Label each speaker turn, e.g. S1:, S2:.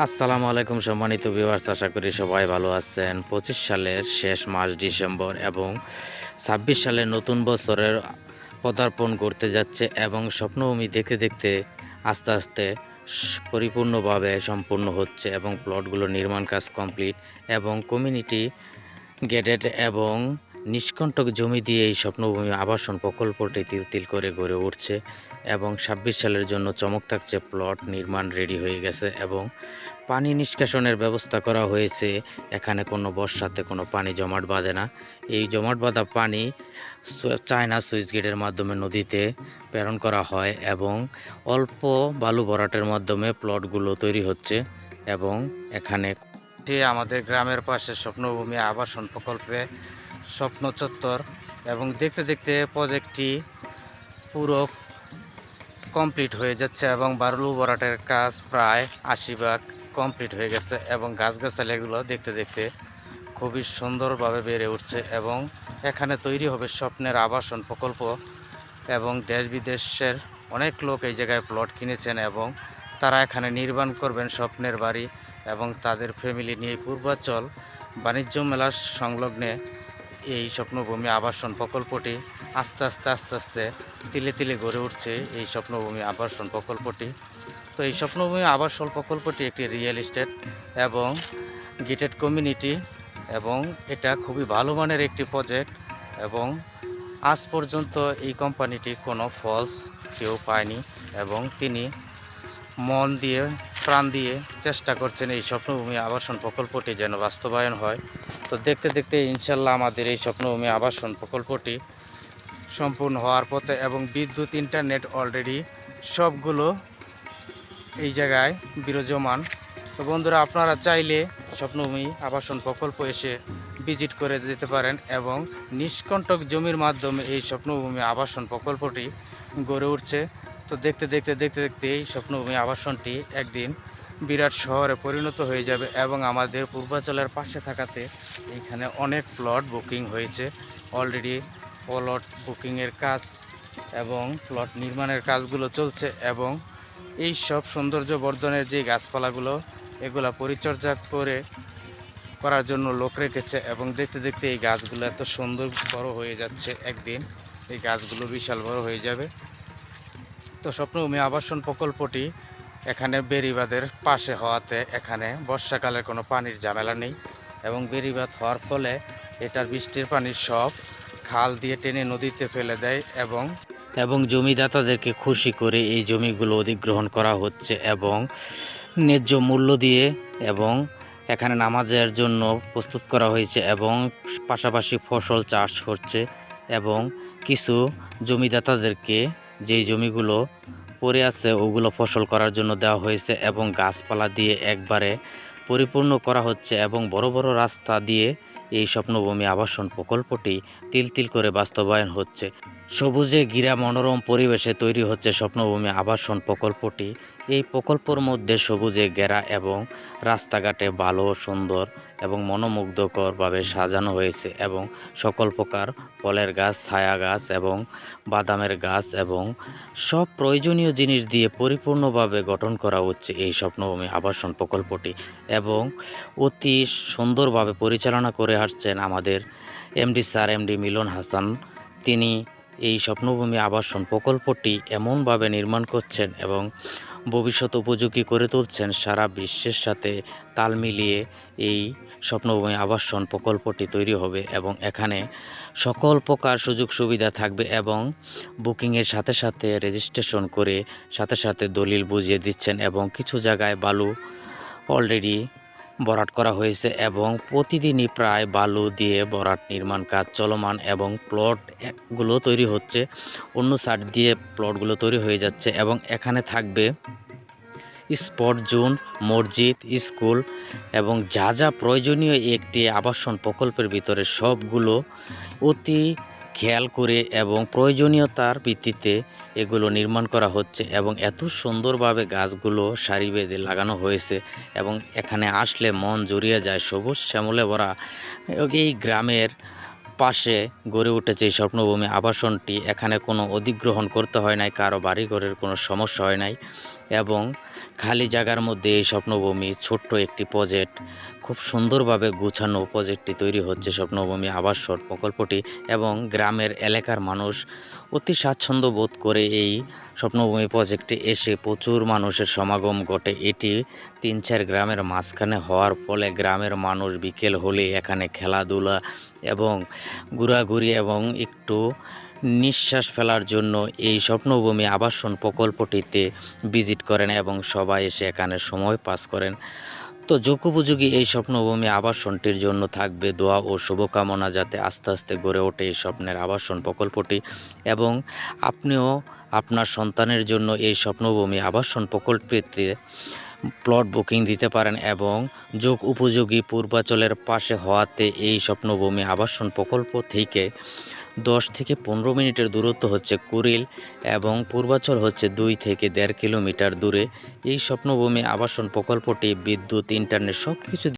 S1: আসসালামু আলাইকুম সম্মানিত ভিউয়ার্স, আশা করি সবাই ভালো আছেন। 25 সালের শেষ মাস ডিসেম্বর এবং 26 সালের নতুন বছরের পদার্পণ করতে যাচ্ছে এবং স্বপ্নভূমি দেখতে দেখতে আস্তে আস্তে পরিপূর্ণভাবে সম্পূর্ণ হচ্ছে এবং প্লটগুলো নির্মাণ কাজ কমপ্লিট এবং কমিউনিটি গেটেড এবং নিষ্কণ্টক জমি দিয়ে এই স্বপ্নভূমি আবাসন প্রকল্পটি তিল তিল করে গড়ে উঠছে এবং 26 সালের জন্য চমক থাকছে। প্লট নির্মাণ রেডি হয়ে গেছে এবং পানি নিষ্কাশনের ব্যবস্থা করা হয়েছে। এখানে কোনো বর্ষাতে কোনো পানি জমাট বাঁধে না। এই জমাট বাঁধা পানি চায়না সুইচ গেটের মাধ্যমে নদীতে প্রেরণ করা হয় এবং অল্প বালু ভরাটের মাধ্যমে প্লটগুলো তৈরি হচ্ছে এবং এখানে আমাদের গ্রামের পাশে স্বপ্নভূমি আবাসন প্রকল্পে স্বপ্ন চত্বর এবং দেখতে দেখতে প্রজেক্টটি পুরো কমপ্লিট হয়ে যাচ্ছে এবং বালু ভরাটের কাজ প্রায় 80% কমপ্লিট হয়ে গেছে এবং গাছগাছালিগুলো দেখতে দেখতে খুবই সুন্দরভাবে বেড়ে উঠছে এবং এখানে তৈরি হবে স্বপ্নের আবাসন প্রকল্প এবং দেশ বিদেশের অনেক লোক এই জায়গায় প্লট কিনেছেন এবং তারা এখানে নির্মাণ করবেন স্বপ্নের বাড়ি এবং তাদের ফ্যামিলি নিয়ে পূর্বাঞ্চল বাণিজ্য মেলার সংলগ্নে এই স্বপ্নভূমি আবাসন প্রকল্পটি আস্তে আস্তে তিলে তিলে গড়ে উঠছে। এই স্বপ্নভূমি আবাসন প্রকল্পটি, তো এই স্বপ্নভূমি আবাসন প্রকল্পটি একটি রিয়েল এস্টেট এবং গেটেড কমিউনিটি এবং এটা খুবই ভালো মানের একটি প্রজেক্ট এবং আজ পর্যন্ত এই কোম্পানিটি কোনো ফলস কেউ পায়নি এবং তিনি মন দিয়ে প্রাণ দিয়ে চেষ্টা করছেন এই স্বপ্নভূমি আবাসন প্রকল্পটি যেন বাস্তবায়ন হয়। তো দেখতে দেখতে ইনশাল্লাহ আমাদের এই স্বপ্নভূমি আবাসন প্রকল্পটি সম্পূর্ণ হওয়ার পথে এবং বিদ্যুৎ ইন্টারনেট অলরেডি সবগুলো এই জায়গায় বিরাজমান। তো বন্ধুরা, আপনারা চাইলে স্বপ্নভূমি আবাসন প্রকল্প এসে ভিজিট করে যেতে পারেন এবং নিষ্কণ্টক জমির মাধ্যমে এই স্বপ্নভূমি আবাসন প্রকল্পটি গড়ে উঠছে। তো দেখতে দেখতে এই স্বপ্নভূমি আবাসনটি একদিন বিরাট শহরে পরিণত হয়ে যাবে এবং আমাদের পূর্বাঞ্চলের পাশে থাকাতে এইখানে অনেক প্লট বুকিং হয়েছে অলরেডি। প্লট বুকিংয়ের কাজ এবং প্লট নির্মাণের কাজগুলো চলছে এবং এই সব সৌন্দর্য বর্ধনের যে গাছপালাগুলো এগুলা পরিচর্যা করার জন্য লোক রেখেছে এবং দেখতে দেখতে এই গাছগুলো এত সুন্দর বড় হয়ে যাচ্ছে। একদিন এই গাছগুলো বিশাল বড় হয়ে যাবে। তো স্বপ্নভূমি আবাসন প্রকল্পটি এখানে বেড়িবাঁধের পাশে হওয়াতে এখানে বর্ষাকালের কোনো পানির ঝামেলা নেই এবং বেড়িবাঁধ হওয়ার ফলে এটার বৃষ্টির পানি সব খাল দিয়ে টেনে নদীতে ফেলে দেয় এবং জমিদাতাদেরকে খুশি করে এই জমিগুলো অধিগ্রহণ করা হচ্ছে এবং ন্যায্য মূল্য দিয়ে এবং এখানে নামাজের জন্য প্রস্তুত করা হয়েছে এবং পাশাপাশি ফসল চাষ হচ্ছে এবং কিছু জমিদাতাদেরকে যেই জমিগুলো পড়ে আছে ওগুলো ফসল করার জন্য দেওয়া হয়েছে এবং গাছপালা দিয়ে একবারে পরিপূর্ণ করা হচ্ছে এবং বড় বড় রাস্তা দিয়ে এই স্বপ্নভূমি আবাসন প্রকল্পটি তিল তিল করে বাস্তবায়ন হচ্ছে। সবুজে ঘেরা মনোরম পরিবেশে তৈরি হচ্ছে স্বপ্নভূমি আবাসন প্রকল্পটি। এই প্রকল্পের মধ্যে সবুজে ঘেরা এবং রাস্তাঘাটে ভালো সুন্দর এবং মনোমুগ্ধকরভাবে সাজানো হয়েছে এবং সকল প্রকার ফলের গাছ, ছায়া গাছ এবং বাদামের গাছ এবং সব প্রয়োজনীয় জিনিস দিয়ে পরিপূর্ণভাবে গঠন করা হচ্ছে এই স্বপ্নভূমি আবাসন প্রকল্পটি এবং অতি সুন্দরভাবে পরিচালনা করে আসছেন আমাদের এমডি স্যার, এমডি মিলন হাসান। তিনি এই স্বপ্নভূমি আবাসন প্রকল্পটি এমনভাবে নির্মাণ করছেন এবং ভবিষ্যৎ উপযোগী করে তুলছেন, সারা বিশ্বের সাথে তাল মিলিয়ে এই স্বপ্নভূমি আবাসন প্রকল্পটি তৈরি হবে এবং এখানে সকল প্রকার সুযোগ সুবিধা থাকবে এবং বুকিংয়ের সাথে সাথে রেজিস্ট্রেশন করে সাথে সাথে দলিল বুঝিয়ে দিচ্ছেন এবং কিছু জায়গায় বালু অলরেডি ভরাট করা হয়েছে এবং প্রতিদিনই প্রায় বালু দিয়ে ভরাট নির্মাণ কাজ চলমান এবং প্লটগুলো তৈরি হচ্ছে। অন্য সাইড দিয়ে প্লটগুলো তৈরি হয়ে যাচ্ছে এবং এখানে থাকবে স্পট জোন, মসজিদ, স্কুল এবং যা যা প্রয়োজনীয় একটি আবাসন প্রকল্পের ভিতরে সবগুলো অতি খেয়াল করে এবং প্রয়োজনীয়তার ভিত্তিতে এগুলো নির্মাণ করা হচ্ছে এবং এত সুন্দরভাবে গাছগুলো সারি বেঁধে লাগানো হয়েছে এবং এখানে আসলে মন জুড়িয়ে যায়। সবুজ শ্যামলে ভরা এই গ্রামের পাশে গড়ে উঠেছে এই স্বপ্নভূমি আবাসনটি। এখানে কোনো অধিগ্রহণ করতে হয় নাই, কারো বাড়িঘরের কোনো সমস্যা হয় নাই এবং খালি জায়গার মধ্যে এই স্বপ্নভূমি ছোট্ট একটি প্রজেক্ট, খুব সুন্দরভাবে গুছানো প্রজেক্টটি তৈরি হচ্ছে স্বপ্নভূমি আবাসন প্রকল্পটি। এবং গ্রামের এলাকার মানুষ অতি স্বাচ্ছন্দ্য বোধ করে এই স্বপ্নভূমি প্রজেক্টে এসে প্রচুর মানুষের সমাগম ঘটে। এটি 3-4 গ্রামের মাঝখানে হওয়ার ফলে গ্রামের মানুষ বিকেল হলে এখানে খেলাধুলা এবং ঘোরাঘুরি এবং একটু নিঃশ্বাস ফেলার জন্য এই স্বপ্নভূমি আবাসন প্রকল্পটিতে ভিজিট করেন এবং সবাই এসে এখানে সময় পাস করেন। তো যুগোপযোগী এই স্বপ্নভূমি আবাসনটির জন্য থাকবে দোয়া ও শুভকামনা, যাতে আস্তে আস্তে গড়ে ওঠে এই স্বপ্নের আবাসন প্রকল্পটি এবং আপনিও আপনার সন্তানের জন্য এই স্বপ্নভূমি আবাসন প্রকল্পটিতে প্লট বুকিং দিতে পারেন। এবং যোগ উপযোগী পূর্বাচলের পাশে হওয়াতে এই স্বপ্নভূমি আবাসন প্রকল্প থেকে 10 থেকে 15 মিনিটের দূরত্ব হচ্ছে কুড়িল এবং পূর্বাচল হচ্ছে 2 থেকে 1.5 কিলোমিটার দূরে। এই স্বপ্নভূমি আবাসন প্রকল্পটি বিদ্যুৎ, ইন্টারনেট সব কিছু